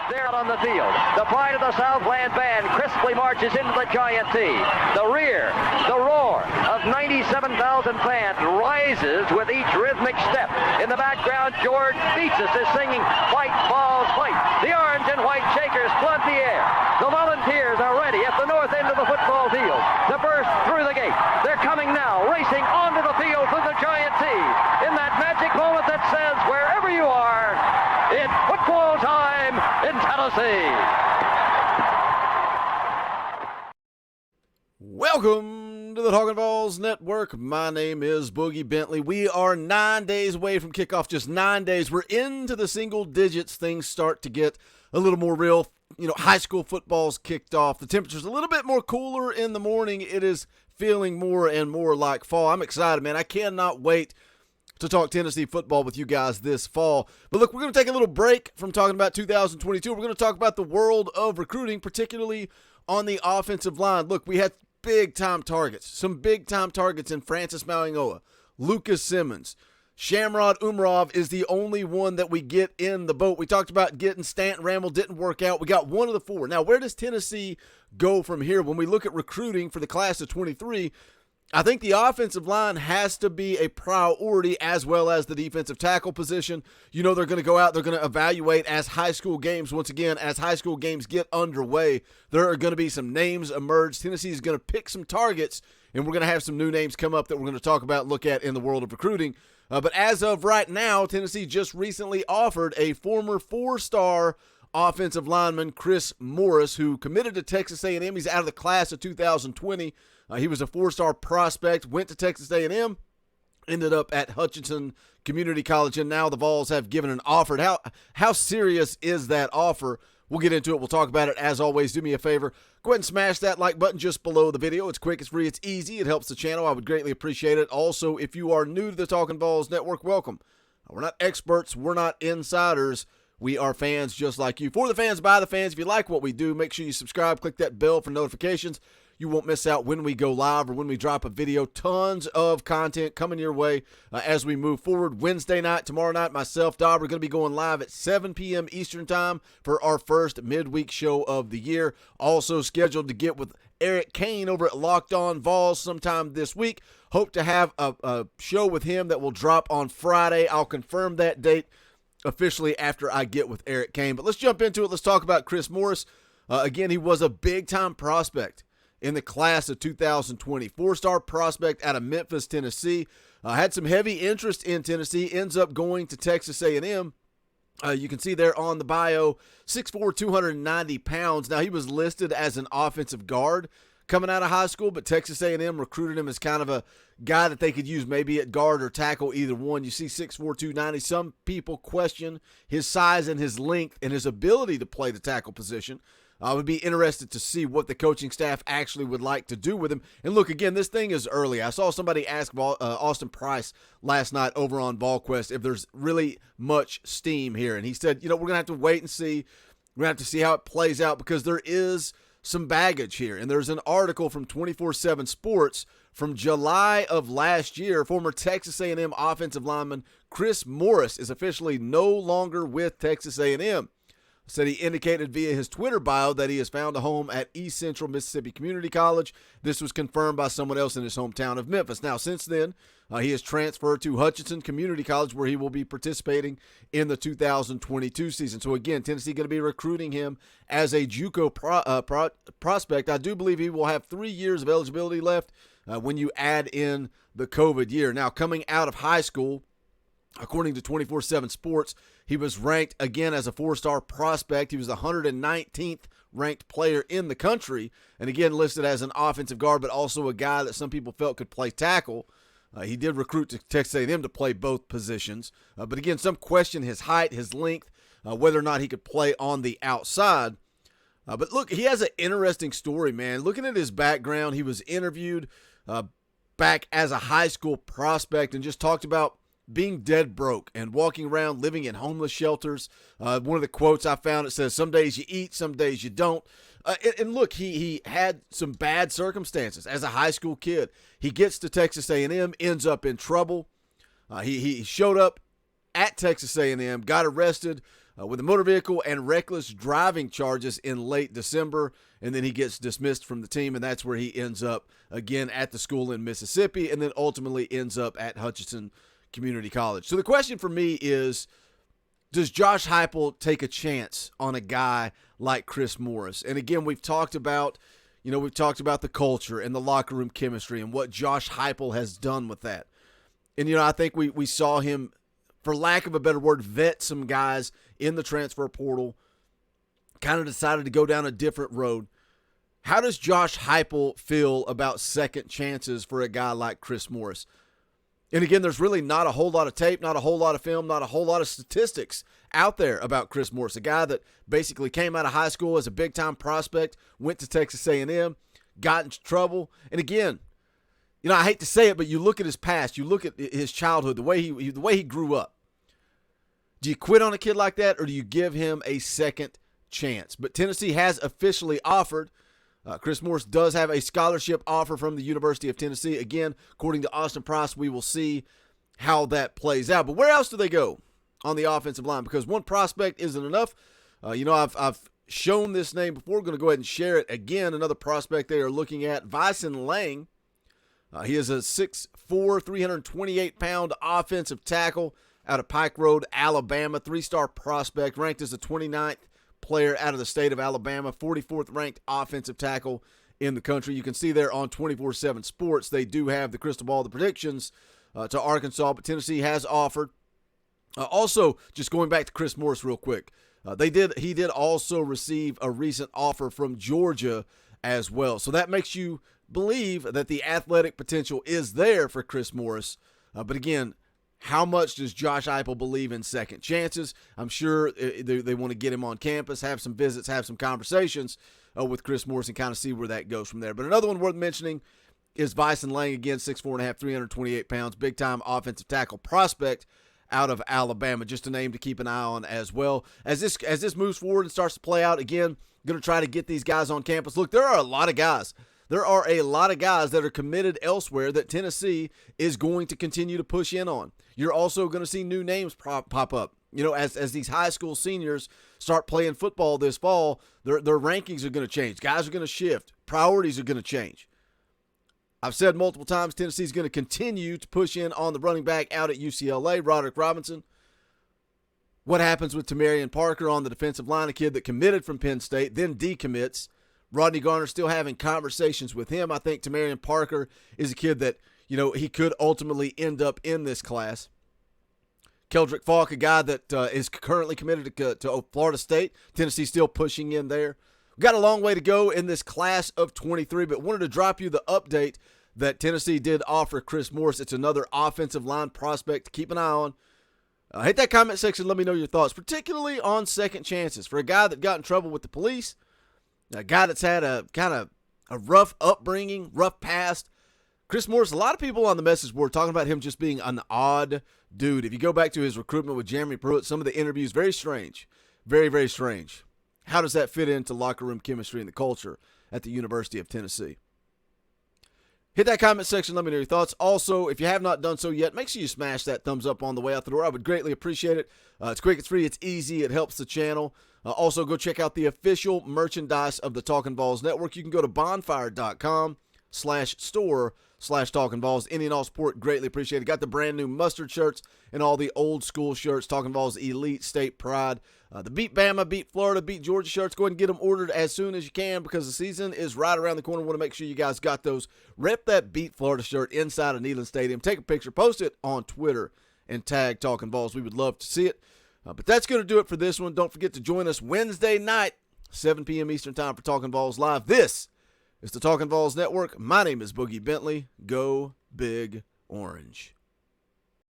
There on the field, the pride of the Southland band crisply marches into the Giant T. The rear, the roar of 97,000 fans rises with each rhythmic step. In the background, George Beaches is singing "Fight, Vols, Fight." The orange and white Shakers flood the air. The Volunteers are ready at the north end of the football field to burst through the gate. They're coming now, racing onto the field through the Giant T. In that magic moment that says, wherever you are, it's football time in Tennessee. Welcome to the Talkin Vols Network. My name is Boogie Bentley. We are 9 days away from kickoff, just 9 days. We're into the single digits. Things start to get a little more real. You know, high school football's kicked off. The temperature's a little bit more cooler in the morning. It is feeling more and more like fall. I'm excited, man. I cannot wait to talk Tennessee football with you guys this fall. But look, we're going to take a little break from talking about 2022. We're going to talk about the world of recruiting, particularly on the offensive line. Look, we had big-time targets, some big-time targets in Francis Mauigoa, Lucas Simmons. Shamrod Umarov is the only one that we get in the boat. We talked about getting Stanton Ramble, didn't work out. We got one of the four. Now, where does Tennessee go from here? When we look at recruiting for the class of 23, I think the offensive line has to be a priority, as well as the defensive tackle position. You know, they're going to go out, they're going to evaluate as high school games. Once again, as high school games get underway, there are going to be some names emerge. Tennessee is going to pick some targets, and we're going to have some new names come up that we're going to talk about and look at in the world of recruiting. But as of right now, Tennessee just recently offered a former four-star offensive lineman, Chris Morris, who committed to Texas A&M. He's out of the class of 2020. He was a four-star prospect, went to Texas A&M, ended up at Hutchinson Community College, and now the Vols have given an offer. How serious is that offer? We'll get into it. We'll talk about it. As always, do me a favor. Go ahead and smash that like button just below the video. It's quick, it's free, it's easy. It helps the channel. I would greatly appreciate it. Also, if you are new to the Talkin Vols Network, welcome. We're not experts. We're not insiders. We are fans just like you. For the fans, by the fans. If you like what we do, make sure you subscribe. Click that bell for notifications. You won't miss out when we go live or when we drop a video. Tons of content coming your way as we move forward. Wednesday night, tomorrow night, myself, Dob, we're going to be going live at 7 p.m. Eastern Time for our first midweek show of the year. Also scheduled to get with Eric Kane over at Locked On Vols sometime this week. Hope to have a show with him that will drop on Friday. I'll confirm that date officially after I get with Eric Kane. But let's jump into it. Let's talk about Chris Morris. Again, he was a big-time prospect in the class of 2020. Four-star prospect out of Memphis, Tennessee. Had some heavy interest in Tennessee. Ends up going to Texas A&M. You can see there on the bio, 6'4", 290 pounds. Now, he was listed as an offensive guard coming out of high school, but Texas A&M recruited him as kind of a guy that they could use maybe at guard or tackle, either one. You see 6'4", 290. Some people question his size and his length and his ability to play the tackle position. I would be interested to see what the coaching staff actually would like to do with him. And look, again, this thing is early. I saw somebody ask Austin Price last night over on VolQuest if there's really much steam here. And he said, you know, we're going to have to wait and see. We're going to have to see how it plays out because there is some baggage here. And there's an article from 24/7 Sports from July of last year. Former Texas A&M offensive lineman Chris Morris is officially no longer with Texas A&M. Said he indicated via his Twitter bio that he has found a home at East Central Mississippi Community College. This was confirmed by someone else in his hometown of Memphis. Now, since then, he has transferred to Hutchinson Community College, where he will be participating in the 2022 season. So, again, Tennessee going to be recruiting him as a JUCO prospect. I do believe he will have 3 years of eligibility left when you add in the COVID year. Now, coming out of high school, according to 24/7 Sports, he was ranked again as a four-star prospect. He was the 119th ranked player in the country, and again listed as an offensive guard, but also a guy that some people felt could play tackle. He did recruit to Texas A&M to play both positions, but again, some question his height, his length, whether or not he could play on the outside. But look, he has an interesting story, man. Looking at his background, he was interviewed back as a high school prospect and just talked about being dead broke and walking around living in homeless shelters. One of the quotes I found, it says, some days you eat, some days you don't. And look, he had some bad circumstances as a high school kid. He gets to Texas A&M, ends up in trouble. He showed up at Texas A&M, got arrested, with a motor vehicle and reckless driving charges in late December, and then he gets dismissed from the team, and that's where he ends up again at the school in Mississippi, and then ultimately ends up at Hutchinson Community College. So the question for me is, does Josh Heipel take a chance on a guy like Chris Morris? And again, we've talked about the culture and the locker room chemistry and what Josh Heipel has done with that. And, I think we saw him, for lack of a better word, vet some guys in the transfer portal, kind of decided to go down a different road. How does Josh Heipel feel about second chances for a guy like Chris Morris? And again, there's really not a whole lot of tape, not a whole lot of film, not a whole lot of statistics out there about Chris Morris, a guy that basically came out of high school as a big-time prospect, went to Texas A&M, got into trouble. And again, I hate to say it, but you look at his past, you look at his childhood, the way he grew up. Do you quit on a kid like that, or do you give him a second chance? But Tennessee has officially offered. Chris Morris does have a scholarship offer from the University of Tennessee. Again, according to Austin Price, we will see how that plays out. But where else do they go on the offensive line? Because one prospect isn't enough. I've shown this name before. We're going to go ahead and share it again. Another prospect they are looking at, Bison Lang. He is a 6'4", 328-pound offensive tackle out of Pike Road, Alabama. 3-star prospect, ranked as the 29th player out of the state of Alabama, 44th ranked offensive tackle in the country. You can see there on 24/7 Sports, they do have the crystal ball, the predictions to Arkansas, but Tennessee has offered. Also, just going back to Chris Morris real quick, he did also receive a recent offer from Georgia as well. So that makes you believe that the athletic potential is there for Chris Morris. But again, how much does Josh Heipel believe in second chances? I'm sure they want to get him on campus, have some visits, have some conversations with Chris Morris, and kind of see where that goes from there. But another one worth mentioning is Bison Lang, again, 6'4.5", 328 pounds, big-time offensive tackle prospect out of Alabama. Just a name to keep an eye on as well. As this moves forward and starts to play out, again, going to try to get these guys on campus. Look, there are a lot of guys. There are a lot of guys that are committed elsewhere that Tennessee is going to continue to push in on. You're also going to see new names pop up. As these high school seniors start playing football this fall, their rankings are going to change. Guys are going to shift. Priorities are going to change. I've said multiple times, Tennessee's going to continue to push in on the running back out at UCLA, Roderick Robinson. What happens with Tamarian Parker on the defensive line, a kid that committed from Penn State, then decommits? Rodney Garner still having conversations with him. I think Tamarian Parker is a kid that, he could ultimately end up in this class. Keldrick Falk, a guy that is currently committed to Florida State. Tennessee still pushing in there. We've got a long way to go in this class of 23, but wanted to drop you the update that Tennessee did offer Chris Morris. It's another offensive line prospect to keep an eye on. Hit that comment section. Let me know your thoughts, particularly on second chances. For a guy that got in trouble with the police, a guy that's had a kind of a rough upbringing, rough past. Chris Morris, a lot of people on the message board talking about him just being an odd dude. If you go back to his recruitment with Jeremy Pruitt, some of the interviews, very strange. Very, very strange. How does that fit into locker room chemistry and the culture at the University of Tennessee? Hit that comment section. Let me know your thoughts. Also, if you have not done so yet, make sure you smash that thumbs up on the way out the door. I would greatly appreciate it. It's quick, it's free, it's easy. It helps the channel. Also, go check out the official merchandise of the Talkin' Vols Network. You can go to bonfire.com/store/Talkin' Vols. Any and all support, greatly appreciated. Got the brand new mustard shirts and all the old school shirts. Talkin' Vols Elite State Pride. The Beat Bama, Beat Florida, Beat Georgia shirts. Go ahead and get them ordered as soon as you can because the season is right around the corner. Want to make sure you guys got those. Rep that Beat Florida shirt inside of Neyland Stadium. Take a picture, post it on Twitter, and tag Talkin' Vols. We would love to see it. But that's going to do it for this one. Don't forget to join us Wednesday night, 7 p.m. Eastern Time for Talkin' Vols Live. This is the Talkin' Vols Network. My name is Boogie Bentley. Go Big Orange.